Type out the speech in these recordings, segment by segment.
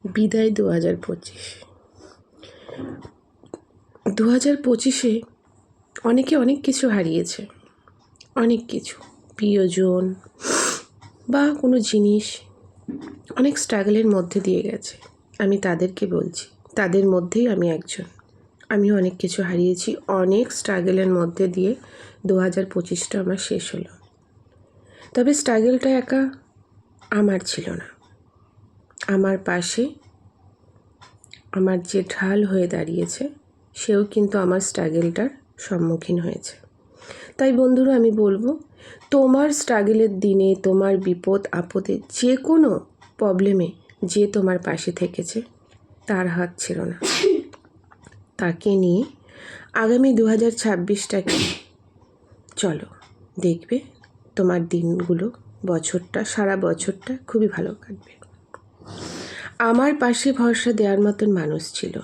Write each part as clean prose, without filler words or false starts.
বিদায় 2025। 2025-এ অনেকে অনেক কিছু হারিয়েছে, অনেক কিছু, প্রিয়জন বা কোনো জিনিস অনেক স্ট্রাগলের মধ্যে দিয়ে গেছে। আমি তাদেরকে বলছি, তাদের মধ্যেই আমি একজন। আমিও অনেক কিছু হারিয়েছি, অনেক স্ট্রাগলের মধ্যে দিয়ে 2025টা আমার শেষ হলো। তবে স্ট্রাগলটা একা আমার ছিল না, আমার পাশে আমার যে ঢাল হয়ে দাঁড়িয়েছে সেও কিন্তু আমার স্ট্রাগলটার সম্মুখীন হয়েছে। তাই বন্ধুরা, আমি বলবো, তোমার স্ট্রাগলের দিনে, তোমার বিপদ আপদে, যে কোনো প্রবলেমে যে তোমার পাশে থেকেছে তার হাত ছিল না। তাকে নিয়ে আগামী 2026টাকে চলো, দেখবে তোমার দিনগুলো, বছরটা, সারা বছরটা খুবই ভালো কাটবে। আমার পাশে ভরসা দেওয়ার মতন মানুষ ছিল,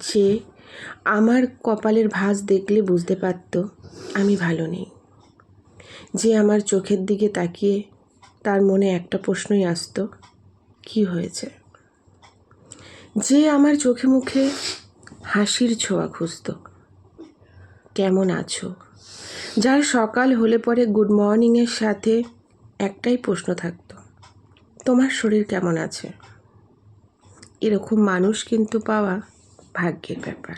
যে আমার কপালের ভাঁজ দেখলে বুঝতে পারতো আমি ভালো নেই, যে আমার চোখের দিকে তাকিয়ে তার মনে একটা প্রশ্নই আসতো, কি হয়েছে, যে আমার চোখে মুখে হাসির ছোঁয়া খুঁজতো, কেমন আছো, যার সকাল হলে পরে গুড মর্নিংয়ের সাথে একটাই প্রশ্ন থাকতো, তোমার শরীর কেমন আছে। এরকম মানুষ কিন্তু পাওয়া ভাগ্যের ব্যাপার।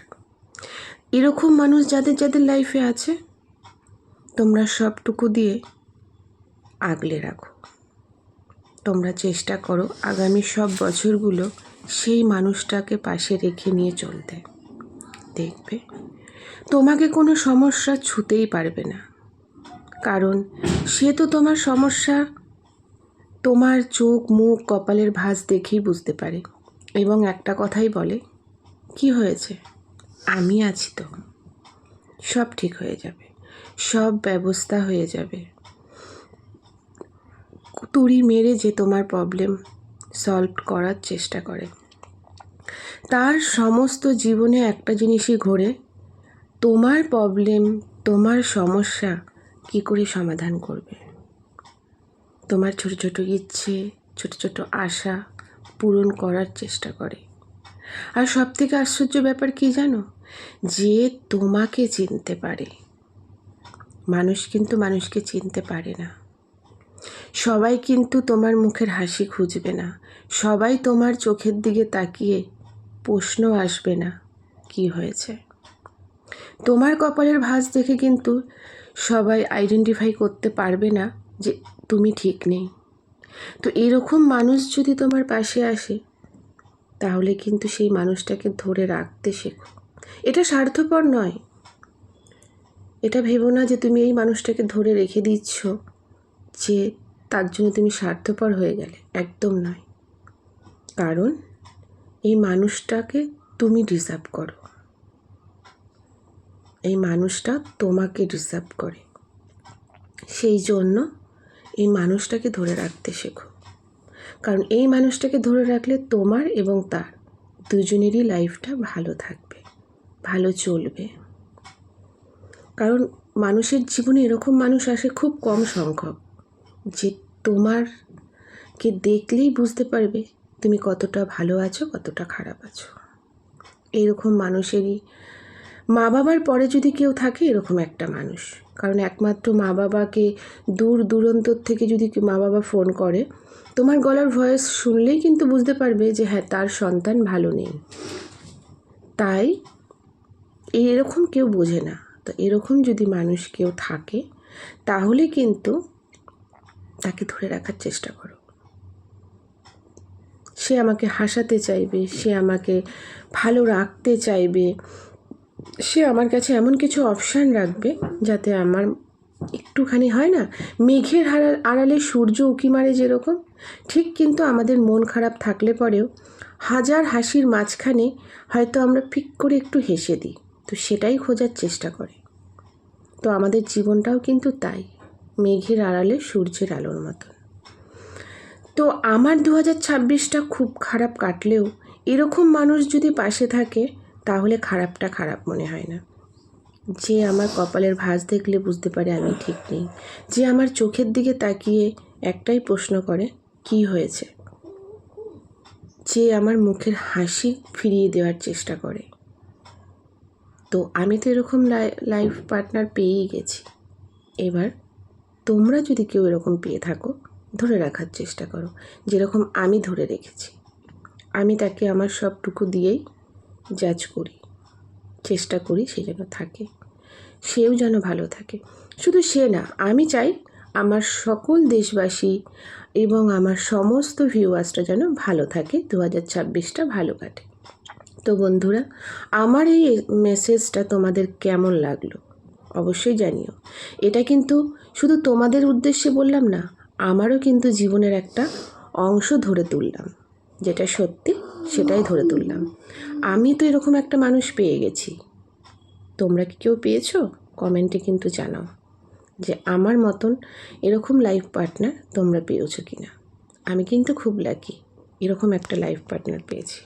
এরকম মানুষ যাদের যাদের লাইফে আছে, তোমরা সবটুকু দিয়ে আগলে রাখো। তোমরা চেষ্টা করো আগামী সব বছরগুলো সেই মানুষটাকে পাশে রেখে নিয়ে চলতে। দেখবে তোমাকে কোনো সমস্যা ছুতেই পারবে না, কারণ সে তো তোমার সমস্যা তোমার চোখ, মুখ, কপালের ভাঁজ দেখেই বুঝতে পারে, এবং একটা কথাই বলে, কি হয়েছে, আমি আছি তো, সব ঠিক হয়ে যাবে, সব ব্যবস্থা হয়ে যাবে। তুড়ি মেরে যে তোমার প্রবলেম সলভ করার চেষ্টা করে, তার সমস্ত জীবনে একটা জিনিসই ঘোরে, তোমার প্রবলেম, তোমার সমস্যা কি করে সমাধান করবে। তোমার ছোট ছোট ইচ্ছে, ছোট ছোট আশা পূরণ করার চেষ্টা করে। আর সবথেকে আশ্চর্য ব্যাপার কি জানো, যে তোমাকে চিনতে পারে। মানুষ কিন্তু মানুষকে চিনতে পারে না। সবাই কিন্তু তোমার মুখের হাসি খুঁজবে না, সবাই তোমার চোখের দিকে তাকিয়ে প্রশ্ন আসবে না, কি হয়েছে। তোমার কপালের ভাঁজ দেখে কিন্তু সবাই আইডেন্টিফাই করতে পারবে না যে তুমি ঠিক নেই। তো এরকম মানুষ যদি তোমার পাশে আসে, তাহলে কিন্তু সেই মানুষটাকে ধরে রাখতে শেখো। এটা স্বার্থপর নয়, এটা ভেবো না যে তুমি এই মানুষটাকে ধরে রেখে দিচ্ছ যে তার জন্য তুমি স্বার্থপর হয়ে গেলে, একদম নয়। কারণ এই মানুষটাকে তুমি ডিজার্ভ করো, এই মানুষটা তোমাকে ডিজার্ভ করে। সেই জন্য এই মানুষটাকে ধরে রাখতে শেখো, কারণ এই মানুষটাকে ধরে রাখলে তোমার এবং তার দুজনেরই লাইফটা ভালো থাকবে, ভালো চলবে। কারণ মানুষের জীবনে এরকম মানুষ আসে খুব কম সংখ্যক, যে তোমারকে দেখলেই বুঝতে পারবে তুমি কতটা ভালো আছো, কতটা খারাপ আছো। এইরকম মানুষেরই মা বাবার পরে যদি কেউ থাকে, এরকম একটা মানুষ। কারণ একমাত্র মা বাবাকে দূর দূরান্তর থেকে যদি মা বাবা ফোন করে, তোমার গলার ভয়েস শুনলেই কিন্তু বুঝতে পারবে যে হ্যাঁ, তার সন্তান ভালো নেই। তাই এরকম কেউ বোঝে না। তো এরকম যদি মানুষ কেউ থাকে, তাহলে কিন্তু তাকে ধরে রাখার চেষ্টা করো। সে আমাকে হাসাতে চাইবে, সে আমাকে ভালো রাখতে চাইবে, সে আমার কাছে এমন কিছু অপশান রাখবে যাতে আমার একটুখানি, হয় না, মেঘের আড়ালে সূর্য উঁকি মারে যেরকম, ঠিক কিন্তু আমাদের মন খারাপ থাকলে পরেও হাজার হাসির মাঝখানে হয়তো আমরা ফিক করে একটু হেসে দিই, তো সেটাই খোঁজার চেষ্টা করে। তো আমাদের জীবনটাও কিন্তু তাই, মেঘের আড়ালে সূর্যের আলোর মতন। তো আমার 2026টা খুব খারাপ কাটলেও এরকম মানুষ যদি পাশে থাকে, তাহলে খারাপটা খারাপ মনে হয় না। যে আমার কপালের ভাঁজ দেখলে বুঝতে পারে আমি ঠিক নেই, যে আমার চোখের দিকে তাকিয়ে একটাই প্রশ্ন করে, কি হয়েছে। যে আমার মুখের হাসি ফিরিয়ে দেওয়ার চেষ্টা করে। তো আমি তো এরকম লাইফ পার্টনার পেয়েই গেছি। এবার তোমরা যদি কেউ এরকম পেয়ে থাকো, ধরে রাখার চেষ্টা করো, যেরকম আমি ধরে রেখেছি। আমি তাকে আমার সবটুকু দিয়েই জাজ করি, চেষ্টা করি সে যেন থাকে, সেও যেন ভালো থাকে। শুধু সে না, আমি চাই আমার সকল দেশবাসী এবং আমার সমস্ত ভিউয়ার্সরা যেন ভালো থাকে, 2026টা ভালো কাটে। তো বন্ধুরা, আমার এই মেসেজটা তোমাদের কেমন লাগলো অবশ্যই জানিও। এটা কিন্তু শুধু তোমাদের উদ্দেশ্যে বললাম না, আমারও কিন্তু জীবনের একটা অংশ ধরে তুললাম, যেটা সত্যি সেটাই ধরে তুললাম। আমি তো এরকম একটা মানুষ পেয়ে গেছি। তোমরা কি কেউ পেয়েছো? কমেন্টে কিন্তু জানাও যে আমার মতন এরকম লাইফ পার্টনার তোমরা পেয়েছো কি না। আমি কিন্তু খুব লাকি, এরকম একটা লাইফ পার্টনার পেয়েছি।